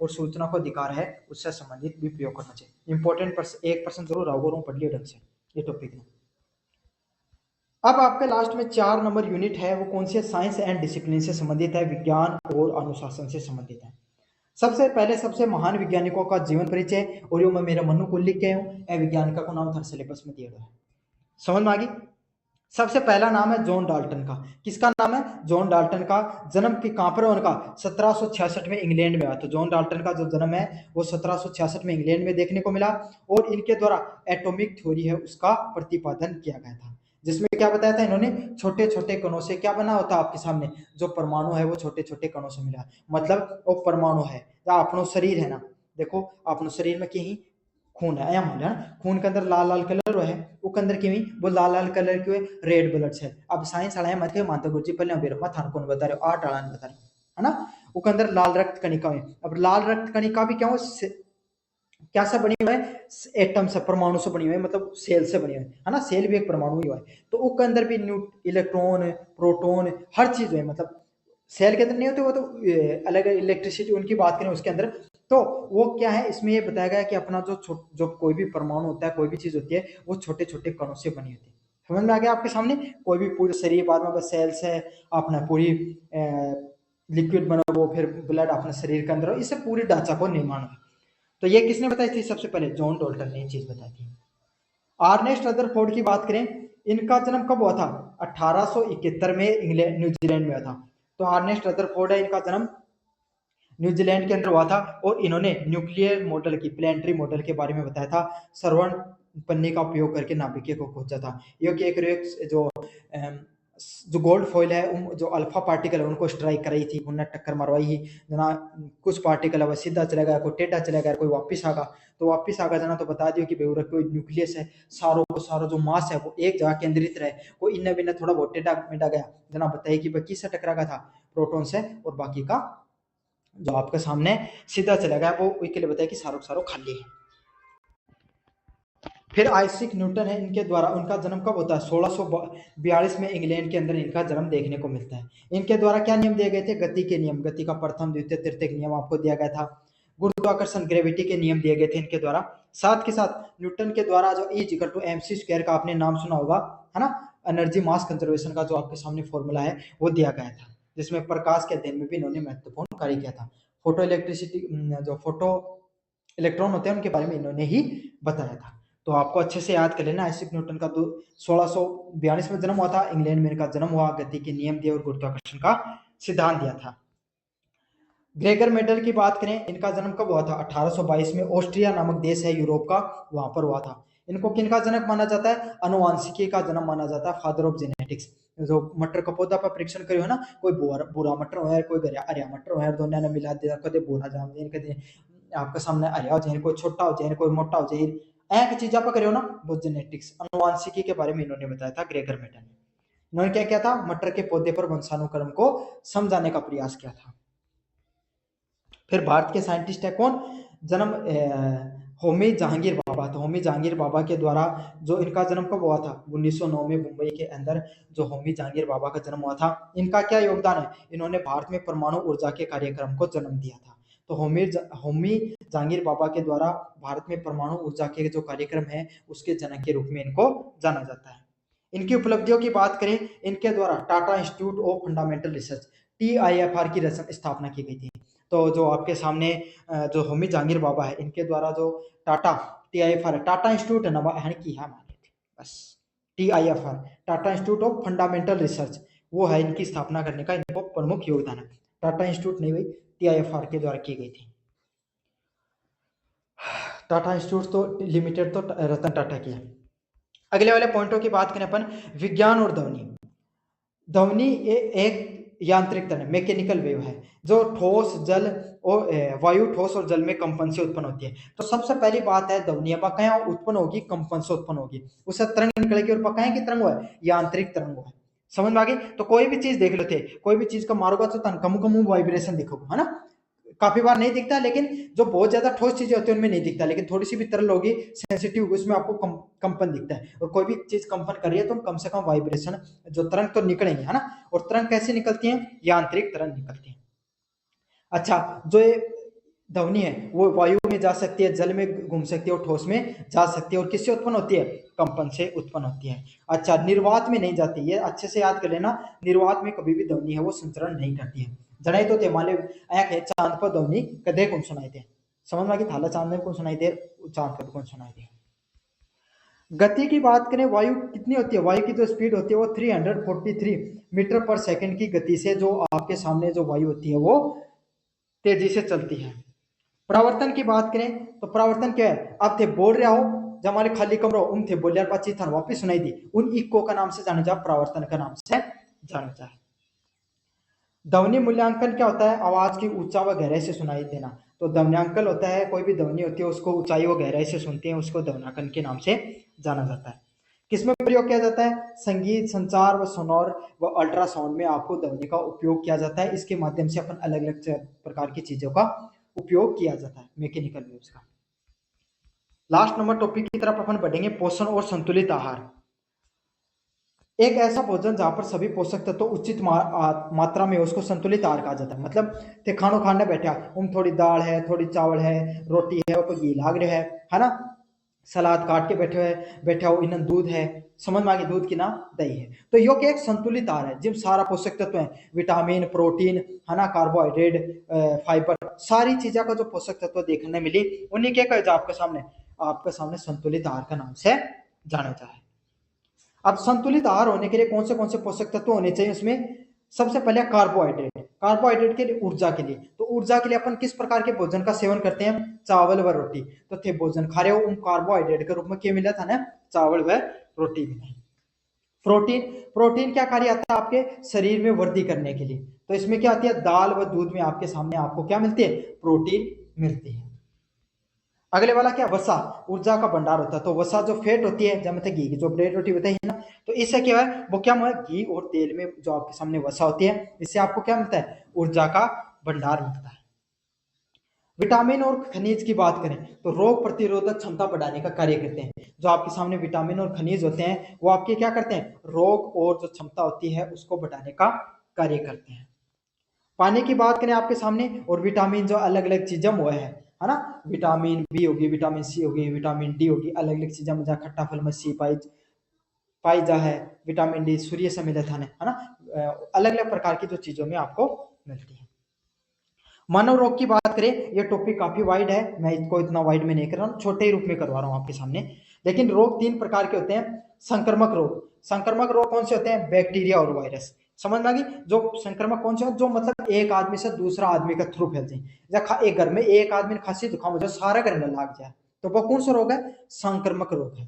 और सूचना को अधिकार है उससे संबंधित भी प्रयोग करना चाहिए। इंपॉर्टेंट 1% जरूर आओगे और पढ़ लियो ढंग से ये टॉपिक में। अब आपके लास्ट में 4 नंबर यूनिट है, वो कौन सी है? साइंस एंड डिसिप्लिन से संबंधित है, विज्ञान और अनुशासन से संबंधित है। सबसे पहले सबसे महान वैज्ञानिकों का जीवन परिचय, और यो मैं मेरा मनु को लिख के हूँ, ए वैज्ञानिक को नाम थार सिलेबस में दिया गया है। समझ में आ गई? सबसे पहला नाम है जॉन डाल्टन का। किसका नाम है? जॉन डाल्टन का। जन्म की कहां पर है उनका? 1766 में इंग्लैंड में हुआ। तो जॉन डाल्टन का जो जन्म है वो 1766 में इंग्लैंड में देखने को मिला, और इनके द्वारा एटॉमिक थ्योरी है उसका प्रतिपादन किया गया था, जिसमें क्या बताया था इन्होंने? छोटे छोटे कणों से क्या बना होता है आपके सामने? जो परमाणु है वो छोटे छोटे कणों से मिला, मतलब वो परमाणु है या अपनो शरीर है ना, देखो अपनो शरीर में कहीं खून है, मान लिया खून के अंदर लाल लाल कलर है, वो अंदर की वो लाल लाल कलर के रेड ब्लड है। अब साइंस वाला है मत मानते गुरुजी पहले बेरो मत थान कौन बता रहे हो, 8 आला बता रहे है ना। वो अंदर लाल रक्त कणिका है। अब लाल रक्त कणिका भी क्या हो, क्या से बनी हुई है? एटम से, परमाणु से बनी हुई है, मतलब सेल से बनी हुई है ना। सेल भी एक परमाणु ही है। तो उसके अंदर भी इलेक्ट्रॉन प्रोटॉन हर चीज है, मतलब सेल के अंदर नहीं होते वो तो अलग इलेक्ट्रिसिटी उनकी बात करें उसके अंदर। तो वो क्या है, इसमें ये बताया गया कि अपना जो कोई भी परमाणु होता है, कोई भी चीज होती है, वो छोटे छोटे कणों से बनी होती है। समझ में आ गया आपके सामने? कोई भी पूरे शरीर बाद में बस सेल्स है, अपना पूरी लिक्विड बना वो, फिर ब्लड अपने शरीर के अंदर, इससे पूरी ढांचा को निर्माण है। तो ये किसने बताई थी? सबसे पहले जॉन डाल्टन ने ये चीज बताई थी। आर्नेस्ट रदरफोर्ड की बात करें, इनका जन्म कब हुआ था? 1871 में इंग्लैंड न्यूजीलैंड में हुआ था। तो आर्नेस्ट रदरफोर्ड है, इनका जन्म न्यूजीलैंड के अंदर हुआ था, और इन्होंने न्यूक्लियर मॉडल की, प्लेनेटरी मॉडल के बारे में बताया था। श्रवण पन्नी का उपयोग करके नाभिकीय को खोजा था। ये एक जो गोल्ड फॉइल है, जो अल्फा पार्टिकल है उनको स्ट्राइक कराई थी, उन्हें टक्कर मरवाई ही जना। कुछ पार्टिकल है वह सीधा चला गया, कोई टेढ़ा चला गया, कोई वापिस आगा। तो वापिस आगा जना तो बता दियो कि बेउरा कोई न्यूक्लियस है, सारो को सारो जो मास है वो एक जगह केंद्रित रहे, कोई इन्हें बिना थोड़ा बहुत टेढ़ा मेढ़ा गया जना बताइए कि किससे टकरा गया था? प्रोटॉन से, और बाकी का जो आपके सामने सीधा चला गया वो के लिए बताया कि सारो सारो खाली है। फिर आइजैक न्यूटन है, इनके द्वारा उनका जन्म कब होता है? 1642 में इंग्लैंड के अंदर इनका जन्म देखने को मिलता है। इनके द्वारा क्या नियम दिए गए थे? गति के नियम, गति का प्रथम द्वितीय तृतीय नियम आपको दिया गया था। गुरुत्वाकर्षण ग्रेविटी के नियम दिए गए थे इनके द्वारा। साथ के साथ न्यूटन के द्वारा जो E=mc² का आपने नाम सुना होगा, है ना, एनर्जी मास कंजर्वेशन का जो आपके सामने फॉर्मूला है वो दिया गया था, जिसमें प्रकाश के अध्ययन में भी इन्होंने महत्वपूर्ण कार्य किया था। फोटो इलेक्ट्रिसिटी, जो फोटो इलेक्ट्रॉन होते हैं उनके बारे में इन्होंने ही बताया था। तो आपको अच्छे से याद कर लेना, आइजैक न्यूटन का 1642 में जन्म हुआ था, इंग्लैंड में इनका जन्म हुआ, गति के नियम दिए और गुरुत्वाकर्षण का सिद्धांत दिया था। ग्रेगर मेडल की बात करें, इनका जन्म कब हुआ था? 1822 में, ऑस्ट्रिया नामक देश है यूरोप का, वहां पर हुआ था। इनको किनका जनक माना जाता है? अनुवांशिकी का जन्म माना जाता है, फादर ऑफ जेनेटिक्स। जो मटर का पौधा पर परीक्षण करियो है ना, कोई बुरा मटर है, कोई हरिया मटर है, दोनों ने मिला दिया, कदे बुरा जाम जाए, कदे आपके सामने हरिया हो जाए, कोई छोटा हो जाए, कोई मोटा हो जाए, एक चीज आप करियो ना, वो जेनेटिक्स अनुवांशिकी के बारे में इन्होंने बताया था ग्रेगर मेडल ने। इन्होंने क्या किया था? मटर के पौधे पर वंशानुक्रम को समझाने का प्रयास किया था। फिर भारत के साइंटिस्ट है कौन? जन्म होमी जहांगीर बाबा। तो होमी जहांगीर बाबा के द्वारा जो इनका जन्म कब हुआ था? 1909 में मुंबई के अंदर जो होमी जहांगीर बाबा का जन्म हुआ था। इनका क्या योगदान है? इन्होंने भारत में परमाणु ऊर्जा के कार्यक्रम को जन्म दिया था। तो होमी जहांगीर बाबा के द्वारा भारत में परमाणु ऊर्जा के जो कार्यक्रम है उसके जनक के रूप में इनको जाना जाता है। इनकी उपलब्धियों की बात करें, इनके द्वारा Tata institute of fundamental research TIFR की स्थापना की गई थी। तो जो आपके सामने जो होमी जहांगीर बाबा है, इनके द्वारा जो टाटा TIFR है, टाटा इंस्टीट्यूट है ना की है मान लेते बस, TIFR Tata institute of fundamental research, वो है इनकी स्थापना करने का इनको प्रमुख योगदान है। टाटा इंस्टीट्यूट नहीं हुई, TIFR के द्वारा की गई थी। टाटा इंस्टीट्यूट तो लिमिटेड तो रतन टाटा की है। अगले वाले पॉइंटों की बात करें अपन, विज्ञान और ध्वनि। ध्वनि एक यांत्रिक तरंग, मैकेनिकल वेव है, जो ठोस जल और वायु, ठोस और जल में कंपन से उत्पन्न होती है। तो सबसे पहली बात है ध्वनि पकाया उत्पन्न होगी, कंपन से उत्पन्न होगी, उससे तरंग निकलेगी, और पकाए की तरंग है यांत्रिक तरंग है। समझ में आ गई? तो कोई भी चीज देख लो थे, कोई भी चीज का मारोगा तो कम कम वाइब्रेशन दिखोगा, है ना। काफी बार नहीं दिखता, लेकिन जो बहुत ज्यादा ठोस चीजें होती है उनमें नहीं दिखता, लेकिन थोड़ी सी भी तरल होगी, सेंसिटिव होगी, उसमें आपको कंपन दिखता है। और कोई भी चीज कंपन कर रही है तो कम से कम वाइब्रेशन, जो तरंग तो निकलेंगे, है ना। और तरंग कैसे निकलती है? यांत्रिक तरंग निकलती है। अच्छा, जो ध्वनि है वो वायु में जा सकती है, जल में घूम सकती है और ठोस में जा सकती है। और किससे उत्पन्न होती है? कंपन से उत्पन्न होती है। अच्छा, निर्वात में नहीं जाती, ये अच्छे से याद कर लेना। निर्वात में कभी भी ध्वनि है वो संचरण नहीं करती है। जड़े तो थे माले आया है चांद पर ध्वनि कदे कौन सुनाई थे, समझ में आ गई? थाला चांद में कौन सुनाई दे, चांद पर कौन सुनाई दे। गति की बात करें, वायु कितनी होती है? वायु की जो स्पीड होती है वो 343 मीटर पर सेकंड की गति से जो आपके सामने जो वायु होती है वो तेजी से चलती है। परावर्तन की बात करें तो परावर्तन क्या है? आप थे बोल रहे हो, जब हमारे खाली कमरा उन थे बोलिया बातचीत वापिस सुनाई दी, उन इको का नाम से जाना जा, परावर्तन का नाम से जाना जाए। ध्वनि मूल्यांकन क्या होता है? आवाज की ऊंचा व गहराई से सुनाई देना। तो ध्वन्यांकन होता है कोई भी ध्वनि होती है उसको ऊंचाई व गहराई से सुनते हैं, उसको ध्वन्यांकन के नाम से जाना जाता है। किसमें प्रयोग किया जाता है? संगीत, संचार व सोनोर व अल्ट्रासाउंड में आपको ध्वनि का उपयोग किया जाता है। इसके माध्यम से अपन अलग अलग प्रकार की चीजों का उपयोग किया जाता है, मैकेनिकल वेव्स का। लास्ट नंबर टॉपिक की तरफ अपन बढ़ेंगे, पोषण और संतुलित आहार। एक ऐसा भोजन जहां पर सभी पोषक तत्व तो उचित मात्रा में, उसको संतुलित आहार कहा जाता है। मतलब ते खानो खाने बैठा उम थोड़ी दाल है, थोड़ी चावल है, रोटी है, ऊपर घी लाग रहा है ना, सलाद काट के बैठे हो, इन्हें दूध है, समझ में आ गई? दूध की ना दही है। तो यो क्या एक संतुलित आहार है जिसमें सारा पोषक तत्व है, विटामिन, प्रोटीन है ना, कार्बोहाइड्रेट, फाइबर, सारी चीजों का जो पोषक तत्व देखने मिली उन्हीं के कहे आपके सामने संतुलित आहार का नाम से जाना जाए। अब संतुलित आहार होने के लिए कौन से पोषक तत्व होने चाहिए उसमें? सबसे पहले कार्बोहाइड्रेट। कार्बोहाइड्रेट के लिए ऊर्जा के लिए, तो ऊर्जा के लिए अपन किस प्रकार के भोजन का सेवन करते हैं? चावल व रोटी। तो थे भोजन खा रहे हो, उन कार्बोहाइड्रेट के रूप में क्या मिला था ना? चावल व रोटी मिला। प्रोटीन, प्रोटीन क्या कार्य आता है आपके शरीर में वृद्धि करने के लिए? तो इसमें क्या आती है? दाल व दूध में आपके सामने आपको क्या मिलती है? प्रोटीन मिलती है। अगले वाला क्या? वसा, ऊर्जा का भंडार होता है। तो वसा जो फैट होती है, जब मतलब घी की जो ब्रेड रोटी होती है ना, तो इससे क्या है वो क्या है? घी और तेल में जो आपके सामने वसा होती है, इससे आपको क्या मिलता है? ऊर्जा का भंडार मिलता है। विटामिन और खनिज की बात करें तो रोग प्रतिरोधक क्षमता बढ़ाने का कार्य करते हैं। जो आपके सामने विटामिन और खनिज होते हैं वो आपके क्या करते हैं? रोग और जो क्षमता होती है उसको बढ़ाने का कार्य करते हैं। पानी की बात करें आपके सामने, और विटामिन जो अलग अलग चीजें वो है ना, विटामिन बी होगी, विटामिन सी होगी, विटामिन डी होगी, अलग अलग चीजें में खट्टा फल में सी पाई जा है। विटामिन डी सूर्य से मिले था है ना, अलग अलग प्रकार की जो चीजों में आपको मिलती है। मानव रोग की बात करें, ये टॉपिक काफी वाइड है, मैं इसको इतना वाइड में नहीं कर रहा हूँ, छोटे ही रूप में करवा रहा हूँ आपके सामने। लेकिन रोग 3 प्रकार के होते हैं। संक्रमक रोग, संक्रमक रोग कौन से होते हैं? बैक्टीरिया और वायरस। समझ में आ गई? जो संक्रमक कौन से है? जो मतलब एक आदमी से दूसरा आदमी का थ्रू फैल जाए। एक घर में एक आदमी ने खांसी जुकाम हो जाए, सारा घर में लाग जाए, तो वो कौन सा रोग है? संक्रमक रोग है।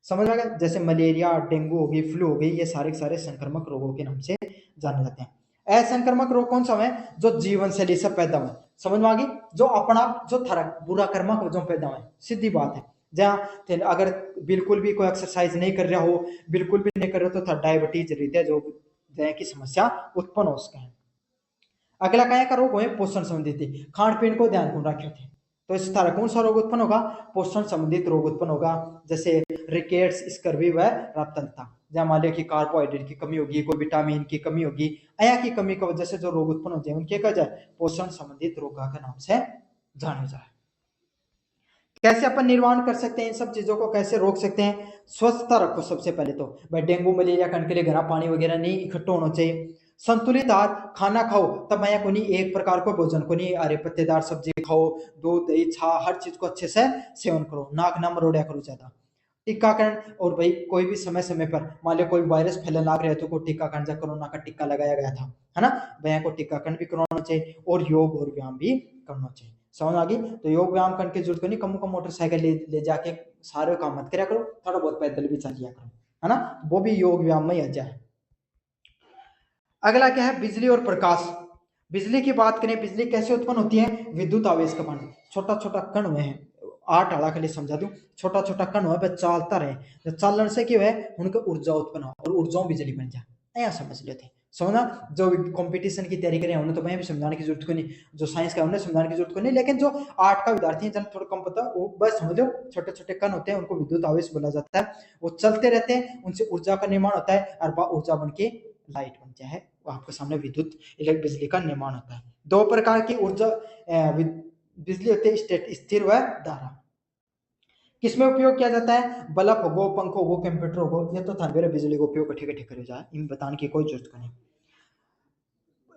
समझ में आ गया? जैसे मलेरिया, डेंगू हो गई, फ्लू हो गई, ये सारे के सारे संक्रमक रोगों के नाम से जाने जाते हैं। असंक्रमक रोग कौन सा है? जो जीवन शैली से पैदा हुए। समझ में आ गई? जो अपना जो थरा बुरा कर्मक जो पैदा हुए, सीधी बात है। जहाँ अगर बिल्कुल भी कोई एक्सरसाइज नहीं कर रहा हो, बिल्कुल भी नहीं कर रहे हो, तो डायबिटीज हृदय जो की समस्या उत्पन्न हो सके। अगला क्या का रोग है? पोषण संबंधित, खान पीन को ध्यान कौन रखे थे, तो इस तरह कौन सा रोग उत्पन्न होगा? पोषण संबंधित रोग उत्पन्न होगा, जैसे रिकेट्स, स्कर्वी व रक्तता। जहाँ मान लिया कि कार्बोहाइड्रेट की कमी होगी, कोई विटामिन की कमी होगी, अया की कमी की वजह से जो रोग उत्पन्न हो जाए उनके कहा जाए पोषण संबंधित रोग का नाम से जाना जाए। कैसे अपन निर्वहन कर सकते हैं, इन सब चीजों को कैसे रोक सकते हैं? स्वच्छता रखो सबसे पहले तो भाई, डेंगू मलेरिया कण के लिए घना पानी वगैरह नहीं इकट्ठा होना चाहिए। संतुलित आहार, खाना खाओ तब मैं को नहीं एक प्रकार को भोजन को नहीं, अरे पत्तेदार सब्जी खाओ, दूध दही छा हर चीज को अच्छे से सेवन करो, नाक ना मरोड़ा करो ज्यादा। टीकाकरण, और भाई कोई भी समय समय पर मान लो कोई वायरस फैलने लग रहा है तो को टीकाकरण, जब कोरोना का टीका लगाया गया था है ना, भैया को टीकाकरण भी करवाना चाहिए, और योग और व्यायाम भी करना चाहिए। समझ आ गई? तो योग व्यायाम करने की जरूरत नहीं, कम मोटरसाइकिल ले जाके सारे काम मत करा करो, थोड़ा बहुत पैदल भी चल लिया करो, है ना, वो भी योग व्यायाम में ही आ जाए। अगला क्या है? बिजली और प्रकाश। बिजली की बात करें, बिजली कैसे उत्पन्न होती है? विद्युत आवेश का बन, छोटा छोटा कण हुए हैं, 8 आला के लिए समझा दूं, छोटा छोटा कण हुआ है चलता रहे, जब चलन से क्या है उनका ऊर्जा उत्पन्न हो, और ऊर्जा बिजली बन जाए, ऐसा समझ लेते। समझना, जो कंपटीशन की तैयारी करें उन्हें तो मैं भी समझाने की जरूरत को नहीं, जो साइंस का उन्हें समझाने की जरूरत को नहीं, लेकिन जो आर्ट का विद्यार्थी है जन थोड़ा कम पता, वो बस समझ लो छोटे छोटे कण होते हैं, उनको विद्युत आवेश बोला जाता है, वो चलते रहते हैं, उनसे ऊर्जा का निर्माण होता है, और ऊर्जा बन के लाइट बन जाए है, आपके सामने विद्युत बिजली का निर्माण होता है। 2 प्रकार की ऊर्जा बिजली होती है स्थिर व धारा। किसमें उपयोग किया जाता है? बल्ब होगो, पंखो होगो, कंप्यूटर होगो, ये तो था मेरे बिजली का उपयोग कठे कठे करे जाए, इन बताने की कोई जरूरत नहीं।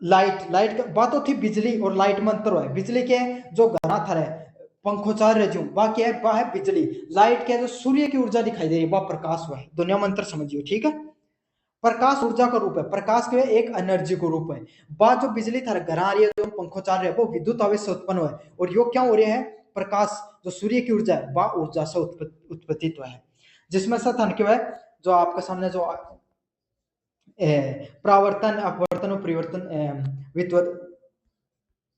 लाइट का बात होती बिजली और लाइट में अंतर है। बिजली के जो घना थर है, पंखो चाल रहे जो वह क्या है, वह है बिजली। लाइट के जो सूर्य की ऊर्जा दिखाई दे रही है वह प्रकाश हुआ है। दुनिया में अंतर समझिए, ठीक है। प्रकाश ऊर्जा का रूप है, प्रकाश के एक एनर्जी को रूप है। बात जो बिजली थर घर आ रही है, जो पंखो चाल रहे हैं, वो विद्युत आवेश से उत्पन्न हुआ है। और यो क्या हो रहा है? प्रकाश जो सूर्य की ऊर्जा है वह ऊर्जा से उत्पत्ति हुआ है। जिसमें से थन के वह जो आपके सामने जो प्रावर्तन, अपवर्तन और परिवर्तन,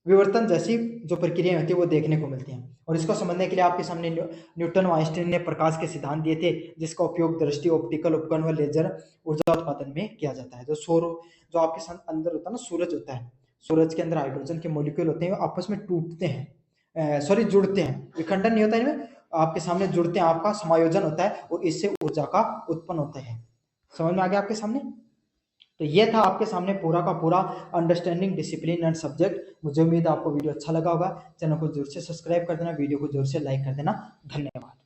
विवर्तन जैसी जो प्रक्रियाएं होती है वो देखने को मिलती हैं। और इसको समझने के लिए आपके सामने न्यूटन और आइंस्टीन ने प्रकाश के सिद्धांत दिए थे, जिसका उपयोग दृष्टि, ऑप्टिकल उपकरण व लेजर ऊर्जा उत्पादन में किया जाता है। जो आपके साथ अंदर होता है ना, सूरज होता है, सूरज के अंदर हाइड्रोजन के मॉलिक्यूल होते हैं, आपस में टूटते हैं, सॉरी जुड़ते हैं, विखंडन नहीं होता इनमें, आपके सामने जुड़ते हैं, आपका समायोजन होता है और इससे ऊर्जा का उत्पन्न होता है। समझ में आ गया आपके सामने? तो ये था आपके सामने पूरा का पूरा अंडरस्टैंडिंग डिसिप्लिन एंड सब्जेक्ट। मुझे उम्मीद है आपको वीडियो अच्छा लगा होगा। चैनल को जरूर से सब्सक्राइब कर देना, वीडियो को जरूर से लाइक कर देना। धन्यवाद।